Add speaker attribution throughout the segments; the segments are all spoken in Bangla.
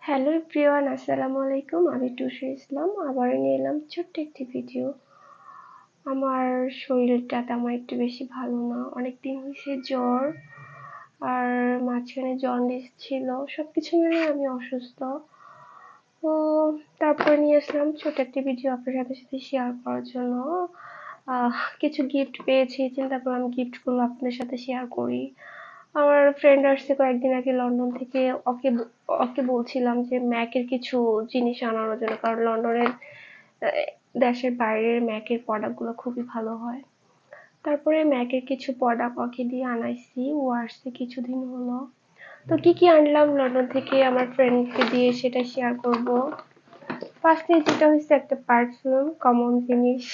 Speaker 1: হ্যালো এভরিওয়ান, আসসালামু আলাইকুম। আমি টুসু ইসলাম আবার নিয়ে এলাম ছোট্ট একটি ভিডিও। আমার শরীরটা তেমন একটু বেশি ভালো না, অনেকদিন হয়েছে জ্বর, আর মাঝখানে জন্ডিস ছিল, সবকিছু মিলে আমি অসুস্থ। তো তারপরে নিয়ে আসলাম ছোট একটি ভিডিও আপনার সাথে শেয়ার করার জন্য। কিছু গিফট পেয়েছি, চিন্তা করলাম গিফটগুলো আপনাদের সাথে শেয়ার করি। আমার ফ্রেন্ড আসছে কয়েকদিন আগে লন্ডন থেকে, ওকে ওকে বলছিলাম যে ম্যাকের কিছু জিনিস আনানোর জন্য, কারণ লন্ডনের দেশের বাইরের ম্যাকের প্রোডাক্টগুলো খুবই ভালো হয়। তারপরে ম্যাকের কিছু প্রোডাক্ট ওকে দিয়ে আনাইছি, ও আসছে কিছুদিন হলো। তো কি কি আনলাম লন্ডন থেকে আমার ফ্রেন্ডকে দিয়ে সেটা শেয়ার করব। ফার্স্টে যেটা হচ্ছে একটা পারফিউম, কমন জিনিস।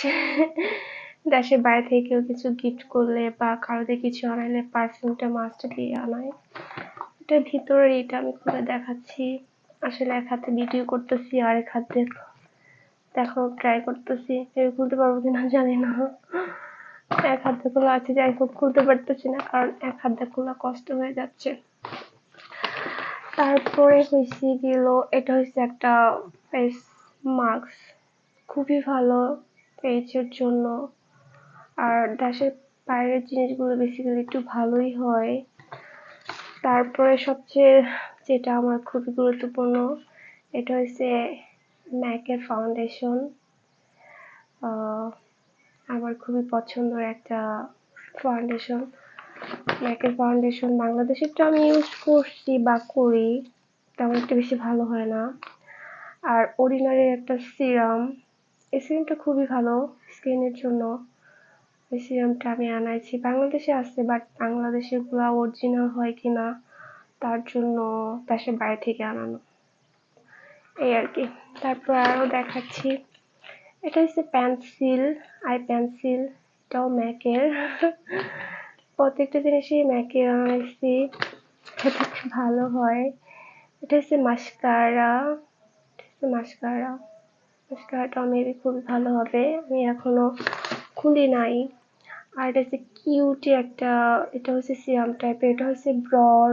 Speaker 1: দেশের বাইরে থেকে কেউ কিছু গিফট করলে বা কারোদের কিছু আনাইলে পারফিউমটা মাস্ট দিয়ে আনায়। এটার ভিতরে এটা আমি খুলে দেখাচ্ছি। আসলে এক হাতে ভিডিও করতেছি আর এক হাতে দেখো ট্রাই করতেছি, খুলতে পারবো কিনা জানি না। এক হাতে খোলা আছে, যাই হোক খুলতে পারতেছি না কারণ এক হাতে খোলা কষ্ট হয়ে যাচ্ছে। তারপরে হয়েছে গেল, এটা হচ্ছে একটা ফেস মাস্ক, খুবই ভালো ফেসের জন্য। আর দেশের বাইরের জিনিসগুলো বেসিক্যালি একটু ভালোই হয়। তারপরে সবচেয়ে যেটা আমার খুবই গুরুত্বপূর্ণ, এটা হচ্ছে ম্যাকের ফাউন্ডেশন। আমার খুবই পছন্দের একটা ফাউন্ডেশন, ম্যাকের ফাউন্ডেশন। বাংলাদেশেরটা আমি ইউজ করছি বা করি, তেমন একটা বেশি ভালো হয় না। আর অর্ডিনারি একটা সিরাম, এই সিরামটা খুবই ভালো স্কিনের জন্য। এই সিরামটা আমি আনাইছি, বাংলাদেশে আছে বাট বাংলাদেশের গুলা অরিজিনাল হয় কিনা তার জন্য দেশের বাইরে থেকে আনানো, এই আর কি। তারপর আরো দেখাচ্ছি, এটা হচ্ছে পেন্সিল, আই পেন্সিল, এটাও ম্যাকের। প্রত্যেকটা জিনিসই ম্যাকের আনাইছি, এটা ভালো হয়। এটা হচ্ছে মাস্কারা, মাস্কারাটাও মেবি খুবই ভালো হবে, আমি এখনো খুলি নাই। আর এটা হচ্ছে কিউটি একটা, এটা হচ্ছে সিরাম টাইপের, এটা হচ্ছে ব্রন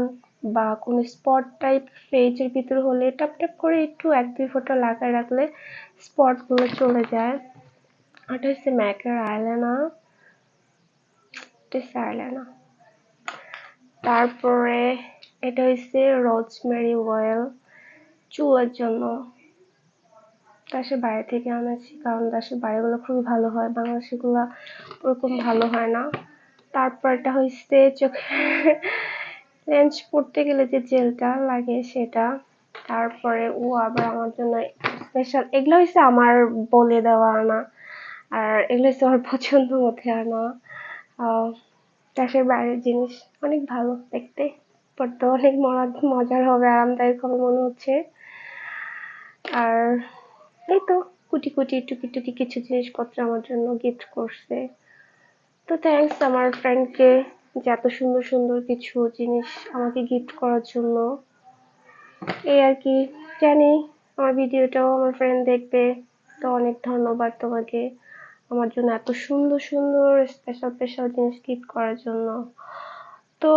Speaker 1: বা কোনো স্পট টাইপ ফেজের ভিতরে হলে টপ টপ করে একটু 1-2 ফোঁটা লাগায় রাখলে স্পটগুলো চলে যায়। এটা হচ্ছে ম্যাকের আইলাইনার, তারপরে এটা হচ্ছে রোজমেরি অয়েল চুলের জন্য, দেশের বাইরে থেকে আনাচ্ছি কারণ দেশের বাইরেগুলো খুবই ভালো হয়, বাংলাদেশিগুলো ওরকম ভালো হয় না। তারপর এটা হচ্ছে চোখে লেন্স পড়তে গেলে যে জেলটা লাগে সেটা। তারপরে ও আবার আমার জন্য স্পেশাল, এগুলো হচ্ছে আমার বলে দেওয়া আনা, আর এগুলো হচ্ছে আমার পছন্দ মধ্যে আনা। দেশের বাইরের জিনিস অনেক ভালো দেখতে, পড়তে অনেক মজার হবে, আরামদায়ক হবে মনে হচ্ছে। আর এই তো টুকি কিছু জিনিসপত্র আমার জন্য গিফট করছে। তো থ্যাঙ্কস আমার ফ্রেন্ডকে যে এত সুন্দর সুন্দর কিছু জিনিস আমাকে গিফট করার জন্য। এই আর কি, জানি আমার ভিডিওটাও আমার ফ্রেন্ড দেখবে, তো অনেক ধন্যবাদ তোমাকে আমার জন্য এত সুন্দর সুন্দর স্পেশাল জিনিস গিফট করার জন্য। তো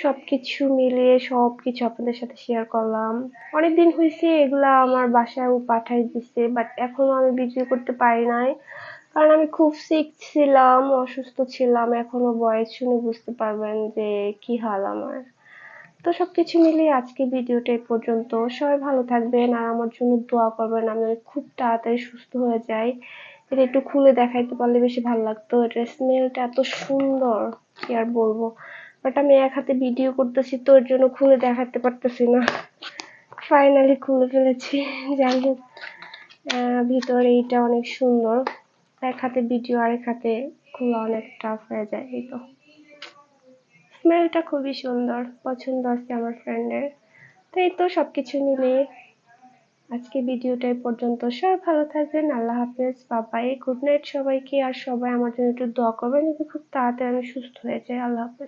Speaker 1: সবকিছু মিলিয়ে সবকিছু আপনাদের সাথে শেয়ার করলাম। অনেকদিন হয়েছে এগুলা আমার বাসায় ও পাঠাই দিছে, বাট এখনো আমি ভিডিও করতে পারি নাই কারণ আমি খুব সিক ছিলাম, অসুস্থ ছিলাম। এখনো ভয়েস শুনে বুঝতে পারবেন যে কি হাল আমার। তো সবকিছু মিলিয়ে আজকে ভিডিওটা এই পর্যন্ত। সবাই ভালো থাকবেন আর আমার জন্য দোয়া করবেন আমি খুব তাড়াতাড়ি সুস্থ হয়ে যাই। এটা একটু খুলে দেখাইতে পারলে বেশি ভালো লাগতো, এটার স্মেলটা এত সুন্দর কি আর বলবো, বাট আমি এক হাতে ভিডিও করতেছি তো এর জন্য খুলে দেখাতে পারতেছি না। ফাইনালি খুলে ফেলেছি, যাই হোক। ভিতরে এটা অনেক সুন্দর, এক হাতে ভিডিও আর এক হাতে খোলা অনেক টাফ হয়ে যায়। এই তো স্মেলটা খুবই সুন্দর, পছন্দ আছে আমার ফ্রেন্ডের। তো এই তো সবকিছু মিলিয়ে আজকে ভিডিওটা এই পর্যন্ত। সবাই ভালো থাকবেন, আল্লাহ হাফেজ, বাবাই, গুড নাইট সবাইকে। আর সবাই আমার জন্য একটু দোয়া করবেন যাতে খুব তাড়াতাড়ি আমি সুস্থ হয়ে যাই। আল্লাহ হাফেজ।